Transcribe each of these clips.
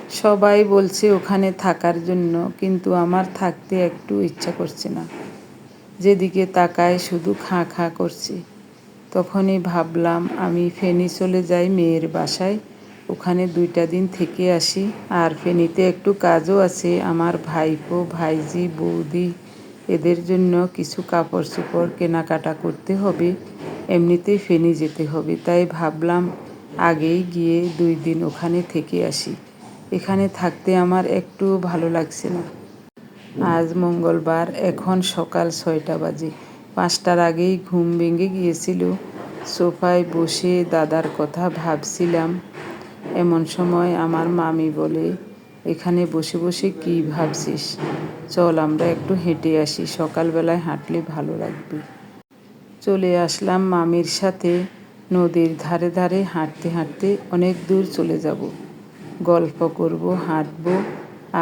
সবাই বলছে ওখানে থাকার জন্য, কিন্তু আমার থাকতে একটু ইচ্ছা করছে না। যেদিকে তাকায় শুধু খাঁ খাঁ করছে। তখনই ভাবলাম আমি ফেনী চলে যাই মেয়ের বাসায়, ওখানে 2টা দিন থেকে আসি। আর ফেনীতে একটু কাজও আছে, আমার ভাইপো, ভাইজি, বৌদি এদের জন্য কিছু কাপড় চোপড় কেনাকাটা করতে হবে। এমনিতেই ফেনী যেতে হবে, তাই ভাবলাম আগেই গিয়ে 2 দিন ওখানে থেকে আসি। এখানে থাকতে আমার একটুও ভালো লাগছে না। আজ মঙ্গলবার, এখন সকাল 6টা বাজে। 5টার আগেই ঘুম ভেঙে গিয়েছিল। সোফায় বসে দাদার কথা ভাবছিলাম। এমন সময় আমার মামি বলে, এখানে বসে বসে কী ভাবছিস? চল আমরা একটু হেঁটে আসি, সকালবেলায় হাঁটলে ভালো লাগবে। চলে আসলাম মামির সাথে। নদীর ধারে ধারে হাঁটতে হাঁটতে অনেক দূর চলে যাব। গল্প করব, হাঁটব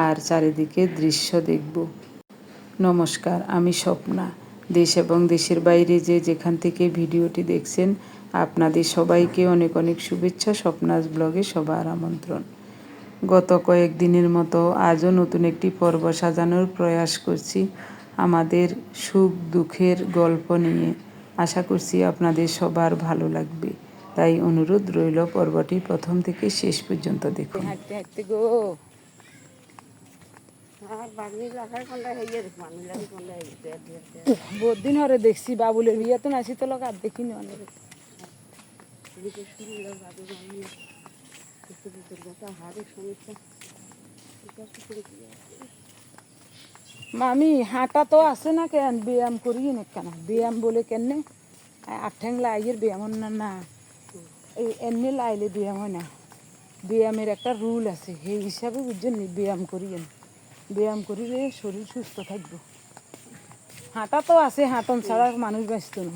আর চারিদিকে দৃশ্য দেখব। নমস্কার, আমি স্বপ্না। দেশ এবং দেশের বাইরে যে যেখান থেকে ভিডিওটি দেখছেন, আপনাদের সবাইকে অনেক অনেক শুভেচ্ছা। স্বপ্নাস ব্লগে সবার আমন্ত্রণ। গত কয়েকদিনের মতো আজও নতুন একটি পর্ব সাজানোর প্রয়াস করছি আমাদের সুখ দুঃখের গল্প নিয়ে। আশা করছি আপনাদের সবার ভালো লাগবে, তাই অনুরোধ রইল পর্বটি প্রথম থেকে শেষ পর্যন্ত দেখুন। হাঁটতে হাঁটতে গো বহুত দিন হরে দেখছি, বাবুলের বিয়ে তো নাসি তো লোক আর দেখিনি অনেক। মামি হাঁটা তো আছে না, কেন ব্যায়াম করি না কেন? ব্যায়াম বলে কেন আঠ্যাং লাইয়ের ব্যায়াম না না, এই এমনি লাইলে ব্যায়াম হয় না। ব্যায়ামের একটা রুল আছে, সেই হিসাবে বুঝছেন ব্যায়াম করি। ব্যায়াম করিলে শরীর সুস্থ থাকবে। হাঁটা তো আছে, হাঁটন ছাড়া মানুষ ব্যস্ত না।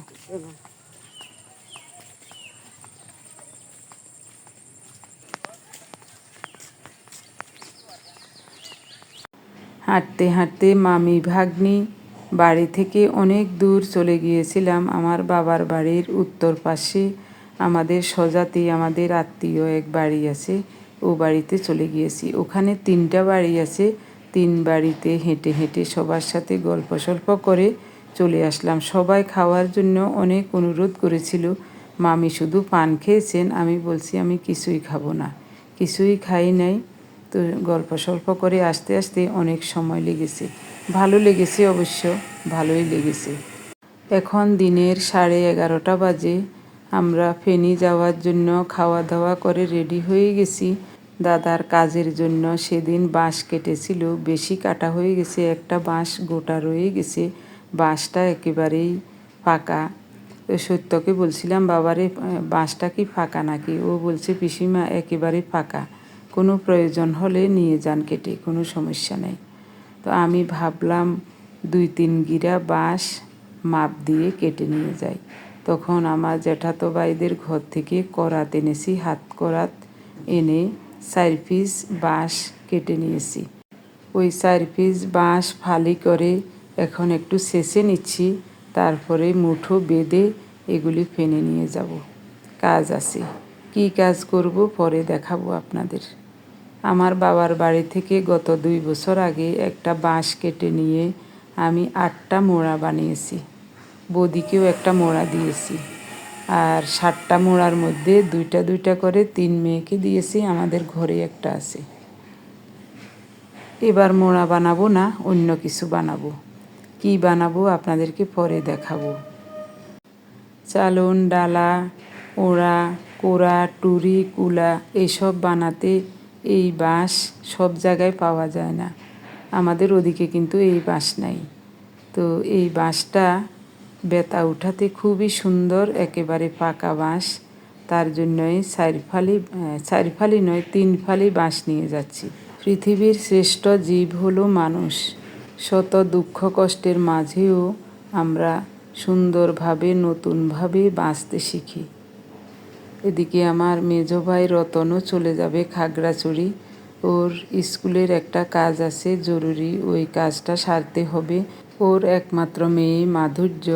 হাঁটতে হাঁটতে মামি ভাগ্নি বাড়ি থেকে অনেক দূর চলে গিয়েছিলাম। আমার বাবার বাড়ির উত্তর পাশে আমাদের স্বজাতি, আমাদের আত্মীয় এক বাড়ি আছে, ও বাড়িতে চলে গিয়েছি। ওখানে 3টা বাড়ি আছে। 3 বাড়িতে হেঁটে হেঁটে সবার সাথে গল্প সল্প করে চলে আসলাম। সবাই খাওয়ার জন্য অনেক অনুরোধ করেছিল। মামি শুধু পান খেয়েছেন, আমি বলছি আমি কিছুই খাবো না, কিছুই খাই নাই। তো গল্প সল্প করে আসতে আসতে অনেক সময় লেগেছে। ভালো লেগেছে, অবশ্য ভালোই লেগেছে। এখন দিনের 11:30 বাজে। আমরা ফেনী যাওয়ার জন্য খাওয়া দাওয়া করে রেডি হয়ে গেছি। দাদার কাজের জন্য সেদিন বাঁশ কেটেছিল, বেশি কাটা হয়ে গেছে, একটা বাঁশ গোটা রয়ে গেছে। বাঁশটা একেবারেই ফাঁকা। তো সত্যকে বলছিলাম, বাবারে বাঁশটা কি ফাঁকা নাকি? ও বলছে পিসিমা একেবারে ফাঁকা, কোনো প্রয়োজন হলে নিয়ে যান কেটে, কোনো সমস্যা নেই। তো আমি ভাবলাম 2-3 গিরা বাঁশ মাপ দিয়ে কেটে নিয়ে যাই। তখন আমার জ্যাঠাতো ভাইদের ঘর থেকে করাত এনেছি, হাত করাত এনে 4 পিস বাঁশ কেটে নিয়েছি। ওই 4 পিস বাঁশ ফালি করে এখন একটু ছেঁচে নিচ্ছি, তারপরে মুঠো বেঁধে এগুলি ফেনে নিয়ে যাব। কাজ আছে, কি কাজ করব পরে দেখাবো আপনাদের। আমার বাবার বাড়ি থেকে গত 2 বছর আগে একটা বাঁশ কেটে নিয়ে আমি 8টা মোড়া বানিয়েছি। বৌদিকেও একটা মোড়া দিয়েছি। আর 7টা মোড়ার মধ্যে 2টা 2টা করে 3 মেয়েকে দিয়েছি, আমাদের ঘরে একটা আছে। এবার মোড়া বানাবো না, অন্য কিছু বানাবো। কি বানাবো আপনাদেরকে পরে দেখাবো। চালন, ডালা, ওড়া, কোড়া, টুরি, কুলা এসব বানাতে এই বাঁশ সব জায়গায় পাওয়া যায় না। আমাদের ওদিকে কিন্তু এই বাঁশ নাই। তো এই বাঁশটা বেতা উঠাতে খুবই সুন্দর, একেবারে পাকা বাঁশ। তার জন্যই 4 ফালি নয় 3 ফালি বাঁশ নিয়ে যাচ্ছি। পৃথিবীর শ্রেষ্ঠ জীব হলো মানুষ। শত দুঃখ কষ্টের মাঝেও আমরা সুন্দরভাবে নতুনভাবে বাঁচতে শিখি। এদিকে আমার মেজো ভাই রতনও চলে যাবে খাগড়াছড়ি। ওর স্কুলের একটা কাজ আছে জরুরি, ওই কাজটা সারতে হবে। ওর একমাত্র মেয়ে মাধুর্য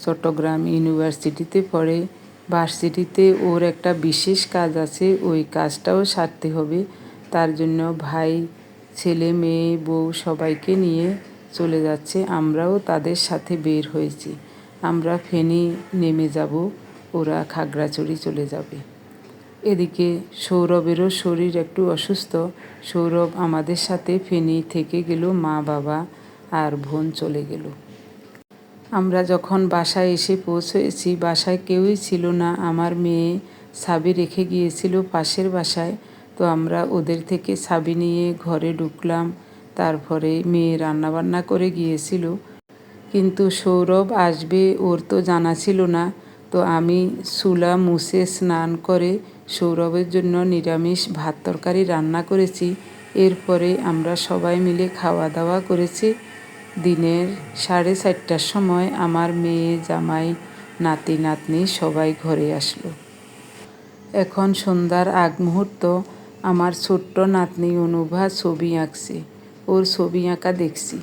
চট্টগ্রাম ইউনিভার্সিটিতে পড়ে। ভার্সিটিতে ওর একটা বিশেষ কাজ আছে, ওই কাজটাও সারতে হবে। তার জন্য ভাই, ছেলে, মেয়ে, বউ সবাইকে নিয়ে চলে যাচ্ছে। আমরাও তাদের সাথে বের হয়েছি। আমরা ফেনী নেমে যাব, ওরা খাগড়াছড়ি চলে যাবে। এদিকে সৌরভেরও শরীর একটু অসুস্থ। সৌরভ আমাদের সাথে ফেনী থেকে গেল, মা, বাবা আর বোন চলে গেল। আমরা যখন বাসায় এসে পৌঁছেছি, বাসায় কেউই ছিল না। আমার মেয়ে চাবি রেখে গিয়েছিল পাশের বাসায়। তো আমরা ওদের থেকে চাবি নিয়ে ঘরে ঢুকলাম। তারপরে মেয়ে রান্নাবান্না করে গিয়েছিল, কিন্তু সৌরভ আসবে ওর তো জানা ছিল না। তো আমি চুলা মুছে স্নান করে সৌরভের জন্য নিরামিষ ভাত তরকারি রান্না করেছি। এরপরে আমরা সবাই মিলে খাওয়া দাওয়া করেছি। দিনের 4:30টার সময় আমার মেয়ে, জামাই, নাতি নাতনি সবাই ঘরে আসলো। এখন সন্ধ্যার আগ মুহূর্ত। আমার ছোট্ট নাতনি অনুভা ছবি আঁকছে। ওর ছবি আঁকা দেখছি।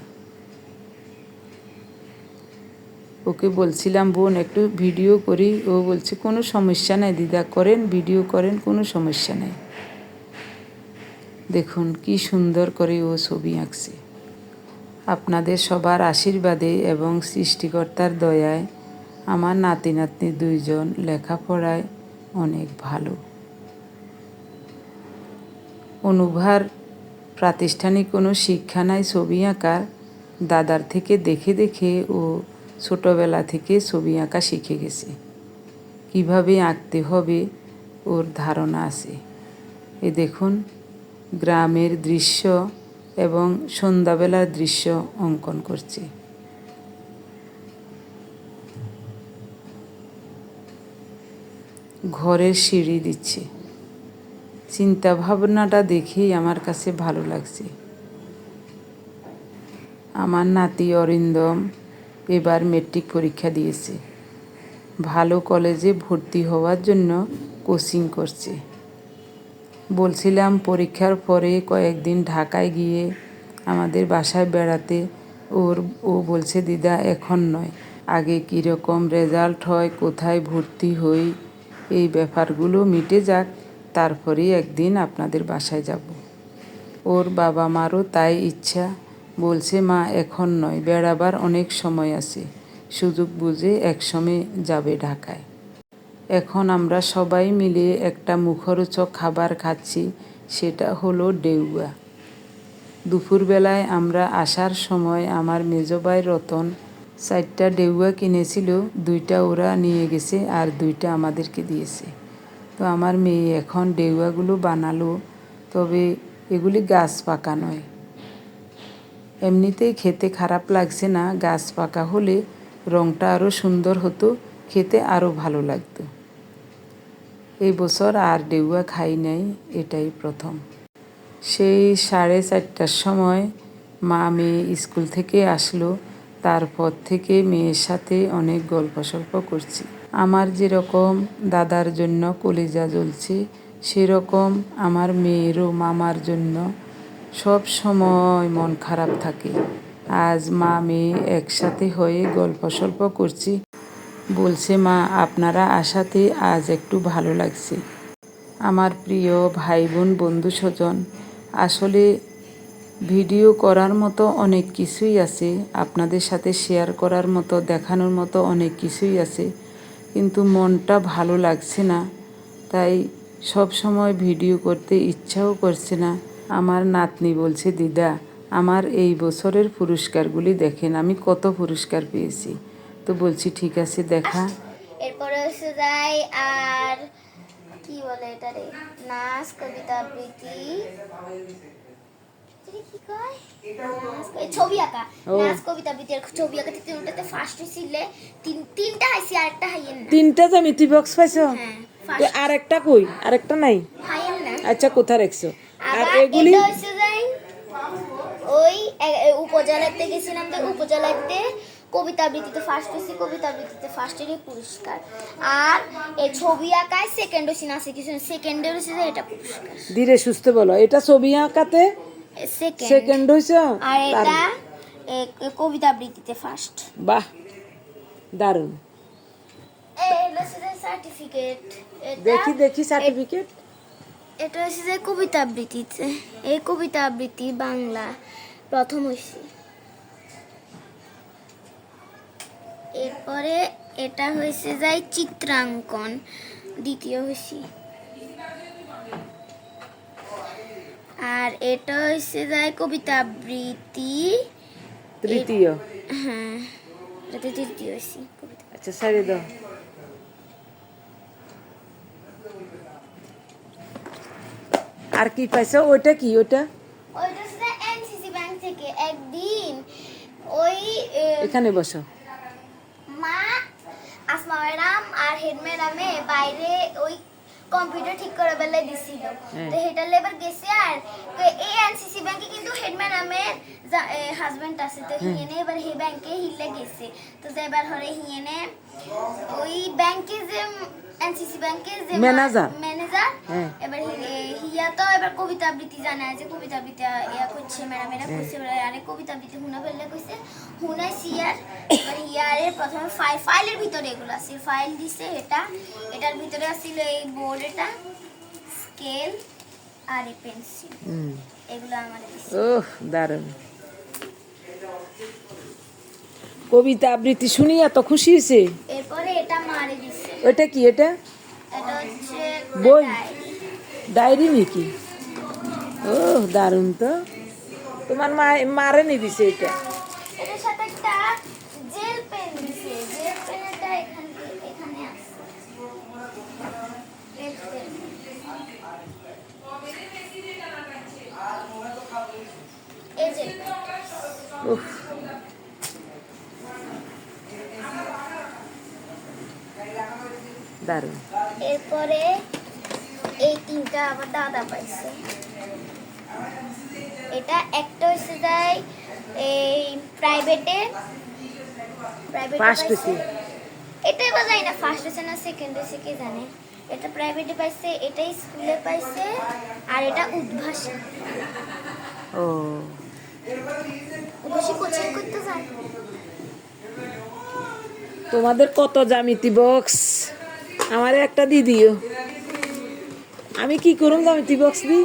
ওকে বলছিলাম, বোন একটু ভিডিও করি। ও বলছে কোনো সমস্যা নেই দিদা, করেন, ভিডিও করেন, কোনো সমস্যা নেই। দেখুন কি সুন্দর করে ও ছবি আঁকছে। আপনাদের সবার আশীর্বাদে এবং সৃষ্টিকর্তার দয়ায় আমার নাতি নাতনি দুইজন লেখাপড়ায় অনেক ভালো। অনুভার প্রাতিষ্ঠানিক কোনো শিক্ষা নাই ছবি আঁকার। দাদার থেকে দেখে দেখে ও ছোটোবেলা থেকে ছবি আঁকা শিখে গেছে। কিভাবে আঁকতে হবে ওর ধারণা আছে। এ দেখুন গ্রামের দৃশ্য এবং সন্ধ্যাবেলার দৃশ্য অঙ্কন করছে। ঘরের সিঁড়ি দিচ্ছে। চিন্তা ভাবনাটা দেখেই আমার কাছে ভালো লাগছে। আমার নাতি অরিন্দম এবার মেট্রিক পরীক্ষা দিয়েছে। ভালো কলেজে ভর্তি হওয়ার জন্য কোচিং করছে। বলছিলাম পরীক্ষার পরে কয়েকদিন ঢাকায় গিয়ে আমাদের বাসায় বেড়াতে। ও বলছে দিদা এখন নয়, আগে কীরকম রেজাল্ট হয়, কোথায় ভর্তি হই, এই ব্যাপারগুলো মিটে যাক, তারপরেই একদিন আপনাদের বাসায় যাব। ওর বাবা মারও তাই ইচ্ছা। বলছে মা এখন নয়, বেড়াবার অনেক সময় আছে, সুযোগ বুঝে একসময় যাবে ঢাকায়। এখন আমরা সবাই মিলে একটা মুখরোচক খাবার খাচ্ছি, সেটা হলো ডেউয়া। দুপুরবেলায় আমরা আসার সময় আমার মেজো ভাই রতন 4টা ডেউয়া কিনেছিল। 2টা ওরা নিয়ে গেছে আর 2টা আমাদেরকে দিয়েছে। তো আমার মেয়ে এখন ডেউয়াগুলো বানালো। তবে এগুলি গাছ পাকা নয়। এমনিতেই খেতে খারাপ লাগছে না, গাছ পাকা হলে রঙটা আরও সুন্দর হতো, খেতে আরও ভালো লাগতো। এই বছর আর ডেউয়া খাই নাই, এটাই প্রথম। সেই 4:30টার সময় মা মেয়ে স্কুল থেকে আসলো। তারপর থেকে মেয়ের সাথে অনেক গল্প সল্প করছি। আমার যেরকম দাদার জন্য কলিজা জ্বলছে, সেরকম আমার মেয়েরও মামার জন্য সব সময় মন খারাপ থাকে। আজ মা মেয়ে একসাথে হয়ে গল্প সল্প করছি। বলছে মা আপনারা আসাতে আজ একটু ভালো লাগছে। আমার প্রিয় ভাই বোন, বন্ধু স্বজন, আসলে ভিডিও করার মতো অনেক কিছুই আছে, আপনাদের সাথে শেয়ার করার মতো, দেখানোর মতো অনেক কিছুই আছে, কিন্তু মনটা ভালো লাগছে না। তাই সব সময় ভিডিও করতে ইচ্ছাও করছে না। আমার নাতনি বলছে দিদা আমার এই বছরের পুরস্কারগুলি দেখেন, আমি কত পুরস্কার পেয়েছি। তো বলছি ঠিক আছে দেখা। এরপরে হচ্ছে যাই আর কি বলে এটারে, নাচ, কবিতা আবৃত্তি, কি কয়, ছবি আঁকা, নাচ, কবিতা আবৃত্তি আর ছবি আঁকা। তিনটাতে ফার্স্ট হইছিলে, তিনটা হাইছি, আরেকটা হাইয়েন না। তিনটা জ্যামিতি বক্স পাইছো? হ্যাঁ, আরেকটা কই? আরেকটা নাই? হাইয়েন না। আচ্ছা কোথায় রাখছো? আর আবার এগুলি এটা হইছে যাই ওই উপজেলাতে গেছিলাম, তো উপজেলাতে কবিতা আবৃত্তিতে ফার্স্ট হয়েছি, কবিতা আবৃত্তিতে ফার্স্টেরই পুরস্কার। আর এই ছবি আঁকায় সেকেন্ড হয়েছি, নাচে কিছু সেকেন্ডের হয়েছে যে এটা পুরস্কার। ধীরে সুস্থে বলো। এটা ছবি আঁকাতে সেকেন্ড হয়েছে, আর এটা কবিতা আবৃত্তিতে ফার্স্ট। বাহ দারুণ। এই হচ্ছে সার্টিফিকেট। দেখি দেখি সার্টিফিকেট। এটা হচ্ছে যে কবিতা আবৃত্তিতে, এই কবিতা আবৃত্তি বাংলা প্রথম হয়েছে। এরপরে এটা হয়েছে যাই চিত্রাঙ্কন, দ্বিতীয় হয়েছে। আর এটা হয়েছে যাই কবিতা আবৃত্তি তৃতীয়। হ্যাঁ, এটা তৃতীয় হয়েছে কবিতা। আচ্ছা সারি দাও। আর কি পাইছো? ওইটা কি? ওইটা ওইটা হচ্ছে এনসিসি ব্যাংক থেকে একদিন ওই এখানে বসো। মা, আসমা ম্যাডাম আর হেড ম্যাডামে বাইরে ওই কম্পিউটার ঠিক করে বেলা দিছিল। তো হেটার লেবার গেছে আর এই এনসিসি ব্যাংকে কিন্তু হেড ম্যাডামের হাজবেন্ড আছে, তো হিয়েনে এবার হে ব্যাংকে হিলে গেছে। তো এবার হরে হিয়েনে ওই ব্যাংকে যে এনসিসি ব্যাংকের যে ম্যানেজার এবার হিয়া তো এবার কবিতা আবৃত্তি জানায় যে কবিতা আবৃত্তি ইয়া করছে ম্যাডাম, এরা করছে আরে কবিতা আবৃত্তি হুনা ফেললে কইছে হুনাইছি। আর এবার হিয়ারে প্রথমে ফাইলের ভিতরে এগুলো আছে, ফাইল দিছে। এটার ভিতরে আছিল এই বোর্ড, এটা স্কেল আর এই পেন্সিল, এগুলো আমার দিছে। ওহ দারুণ। কবিতা আবৃত্তি শুনি এত খুশি হয়েছে। এরপরে এটা মারে দিছে। ওটা কি? এটা এটা হচ্ছে বই, ডায়েরি নাকি? ও দারুণ তো। তোমার মারে নি দিছে এটা? এটার সাথে একটা জেল পেন দিছে, জেল পেনটা এখানে আছে। এই জেল পেন। উফ দারুণ। এরপরে এই তিনটা আবার দাদা পাইছে। এটা একটা হচ্ছে যাই এই প্রাইভেটে ফার্স্ট পাইছে। হয়েছে। এটাই বাজাই না ফার্স্ট হয়েছে না সেকেন্ড হয়েছে কে জানে। এটা প্রাইভেটে পাইছে, এটা স্কুলে পাইছে, আর এটা উদ্ভাসী। ও উদ্ভাসী কোচিং করতে যায়। তোমাদের কত জ্যামিতি বক্স? আমার একটা দি দিও। আমি কি করুম জ্যামিতি বক্স দি?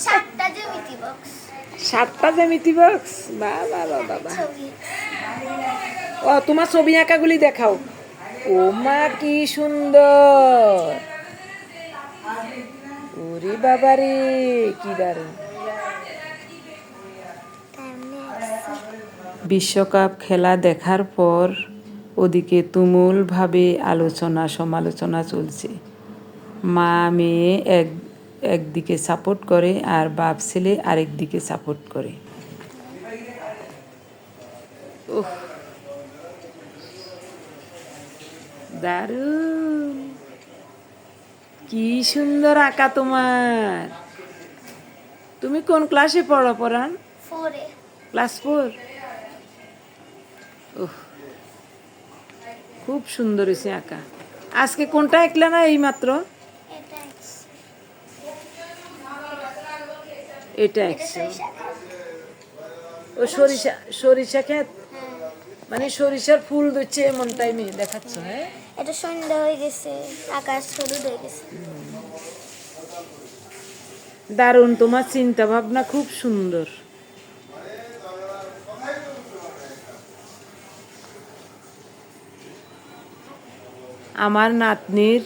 7টা জ্যামিতি বক্স। 7টা জ্যামিতি বক্স? বাবা বাবা। ছবি। ও তোমার ছবি আঁকাগুলি দেখাও। ও মা কি সুন্দর! ওরে বাবা রে, কি দারুণ। বিশ্বকাপ খেলা দেখার পর ওদিকে তুমুলভাবে আলোচনা সমালোচনা চলছে। মা মেয়ে একদিকে সাপোর্ট করে আর বাপ ছেলে আরেক দিকে সাপোর্ট করে। ওহ দারুণ, কি সুন্দর আঁকা তোমার। তুমি কোন ক্লাসে পড়ো পরান? 4-এ। ক্লাস 4? ওহ খুব সুন্দর হয়েছে আঁকা। আজকে কোনটা আঁকলে না? এই মাত্র এটা আঁকছো। ও সরিষা ক্ষেত, মানে সরিষার ফুল দিচ্ছে এমন টাইমে দেখাচ্ছ? হ্যাঁ, এটা সন্ধ্যা হয়ে গেছে, আকাশ হলুদ হয়ে গেছে। দারুণ, তোমার চিন্তা ভাবনা খুব সুন্দর। আমার নাতনির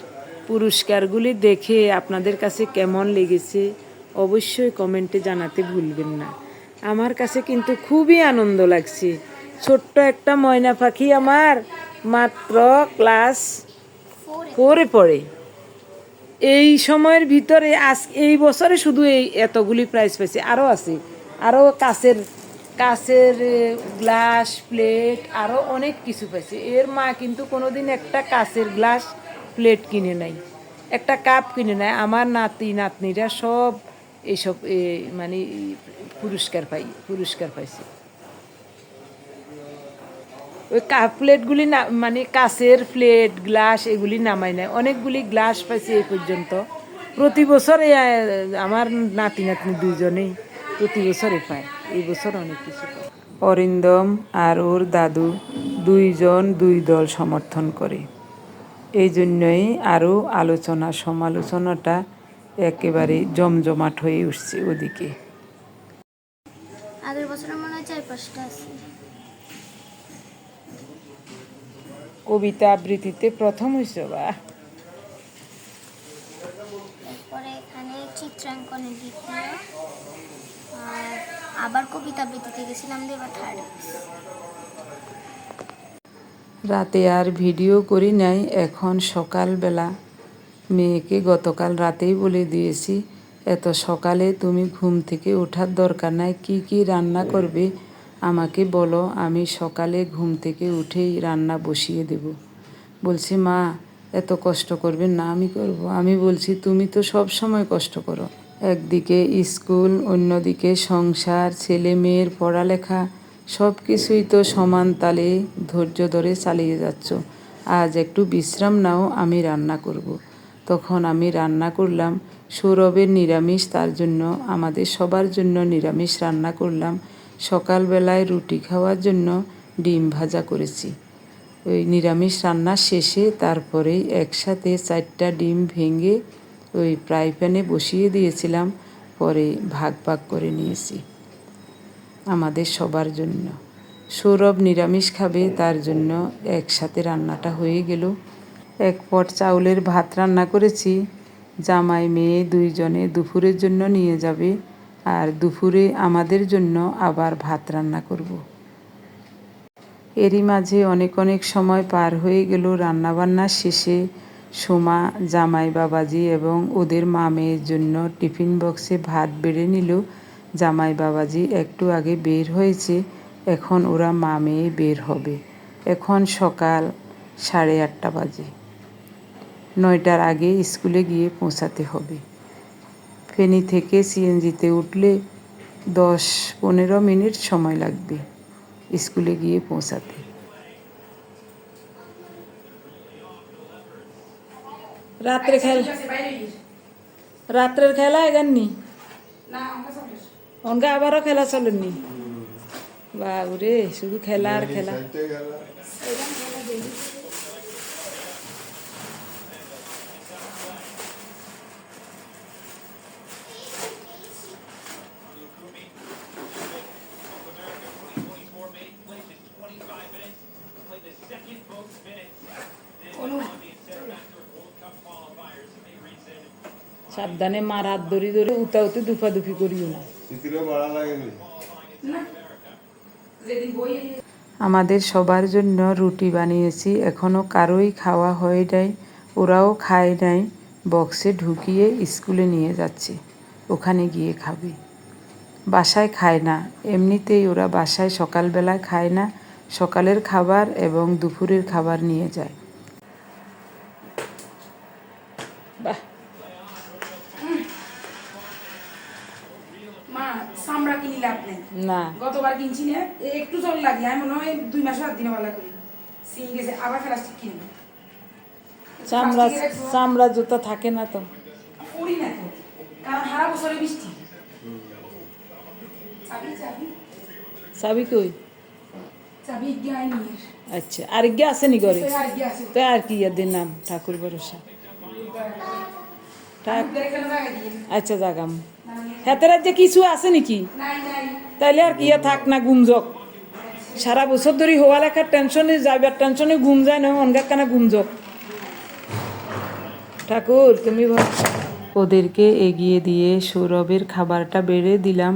পুরস্কারগুলি দেখে আপনাদের কাছে কেমন লেগেছে অবশ্যই কমেন্টে জানাতে ভুলবেন না। আমার কাছে কিন্তু খুবই আনন্দ লাগছে। ছোট্ট একটা ময়না পাখি আমার মাত্র ক্লাস 4-এ পড়ে। এই সময়ের ভিতরে এই বছরে শুধু এতগুলি প্রাইজ পাইছে। আরও আছে, আরও কাচের গ্লাস, প্লেট, আরও অনেক কিছু পাইছে। এর মা কিন্তু কোনোদিন একটা কাচের গ্লাস, প্লেট কিনে নাই, একটা কাপ কিনে নেয়। আমার নাতনিরা সব এইসব মানে পুরস্কার পাইছে। ওই কাপ প্লেটগুলি না, মানে কাচের প্লেট গ্লাস এগুলি নামাই নেয়। অনেকগুলি গ্লাস পাইছে এই পর্যন্ত। প্রতি বছর আমার নাতনি দুইজনেই প্রতি বছরে পায়। এই বছর অনেক কিছু পায়। অরিন্দম আর ওর দাদু দুইজন দুই দল সমর্থন করে। এই জন্যই আরও আলোচনা সমালোচনাটা একেবারে জমজমাট হয়ে উঠছে ওদিকে। আগের বছর মনে হয় 4-5টা আছে। কবিতা আবৃত্তিতে প্রথম হয়েছে বা? এরপরে এখানে চিত্রাঙ্কনে দ্বিতীয়, আর আবার কবিতা আবৃত্তিতে গেছিলাম, এবার থার্ড। রাতে আর ভিডিও করি নাই, এখন সকালবেলা মেয়েকে গতকাল রাতেই বলে দিয়েছি এত সকালে তুমি ঘুম থেকে ওঠার দরকার নাই, কি কি রান্না করবে আমাকে বলো, আমি সকালে ঘুম থেকে উঠেই রান্না বসিয়ে দেব। বলছি মা এত কষ্ট করবেন না, আমি করব। আমি বলছি তুমি তো সব সময় কষ্ট করো, একদিকে স্কুল, অন্যদিকে সংসার, ছেলে মেয়ের পড়ালেখা, সব কিছুই তো সমান তালে ধৈর্য ধরে চালিয়ে যাচ্ছ, আজ একটু বিশ্রাম নাও, আমি রান্না করব। তখন আমি রান্না করলাম সৌরভের নিরামিষ, তার জন্য আমাদের সবার জন্য নিরামিষ রান্না করলাম। সকালবেলায় রুটি খাওয়ার জন্য ডিম ভাজা করেছি। ওই নিরামিষ রান্না শেষে তারপরেই একসাথে 4টা ডিম ভেঙে ওই ফ্রাই প্যানে বসিয়ে দিয়েছিলাম, পরে ভাগ ভাগ করে নিয়েছি আমাদের সবার জন্য। সৌরভ নিরামিষ খাবে, তার জন্য একসাথে রান্নাটা হয়ে গেল। 1 পট চাউলের ভাত রান্না করেছি, জামাই মেয়ে 2 জনে দুপুরের জন্য নিয়ে যাবে, আর দুপুরে আমাদের জন্য আবার ভাত রান্না করব। এরই মাঝে অনেক অনেক সময় পার হয়ে গেল। রান্নাবান্না শেষে সোমা, জামাই বাবাজি এবং ওদের মা মেয়ের জন্য টিফিন বক্সে ভাত বেড়ে নিল। জামাই বাবাজি একটু আগে বের হয়েছে, এখন ওরা মা মেয়ে বের হবে। এখন সকাল 8:30 বাজে, 9টার আগে স্কুলে গিয়ে পৌঁছাতে হবে। ফেনী থেকে সিএনজিতে উঠলে 10-15 মিনিট সময় লাগবে স্কুলে গিয়ে পৌঁছাতে। রাত্রের খেলা এগাননি, অনগা আবারও খেলা চলেননি। বাবুরে শুধু খেলা আর খেলা। সাবধানে মার হাত ধরি ধরে উতাউতি দুফাদুফি করিও না। আমাদের সবার জন্য রুটি বানিয়েছি, এখনও কারোই খাওয়া হয় নাই, ওরাও খায় নাই। বক্সে ঢুকিয়ে স্কুলে নিয়ে যাচ্ছে, ওখানে গিয়ে খাবে। বাসায় খায় না, এমনিতেই ওরা বাসায় সকালবেলায় খায় না, সকালের খাবার এবং দুপুরের খাবার নিয়ে যায়। বাহ, মা চামড়া কিনি লাভ নেই না গতবার কিনছি না, একটু জল লাগে, আমি মনে হয় 2 মাস 7 দিনে ভালো করি সিং গেছে, আবার প্লাস্টিক কিনবো। চামড়া জুতা থাকে না তো, পড়ি না তো, কারণ সারা বছরে বৃষ্টি। চাবি চাবি চাবি কই? চাবি গায়ে নিয়ে আচ্ছা, আর গিয়ে আসেনি ঘরে আর কি আছে তো, আর কি ইয়াদের নাম ঠাকুর ভরসা। আচ্ছা জাগাম হাতের যে কিছু আছে নাকি, নাই নাই তাইলে আর কি থাক না, গুমজক সারা বছর ধরে হওয়া লেখার টেনশনে যাইবার টেনশনে ঘুম যায় না, অনগার কানা গুমজক। ঠাকুর তুমি ওদেরকে এগিয়ে দিয়ে সৌরভের খাবারটা বেড়ে দিলাম,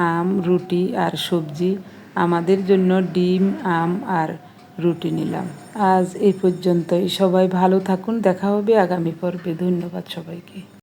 আম, রুটি আর সবজি। আমাদের জন্য ডিম, আম আর রুটি নিলাম। আজ এই পর্যন্তই, সবাই ভালো থাকুন, দেখা হবে আগামী পর্বে। ধন্যবাদ সবাইকে।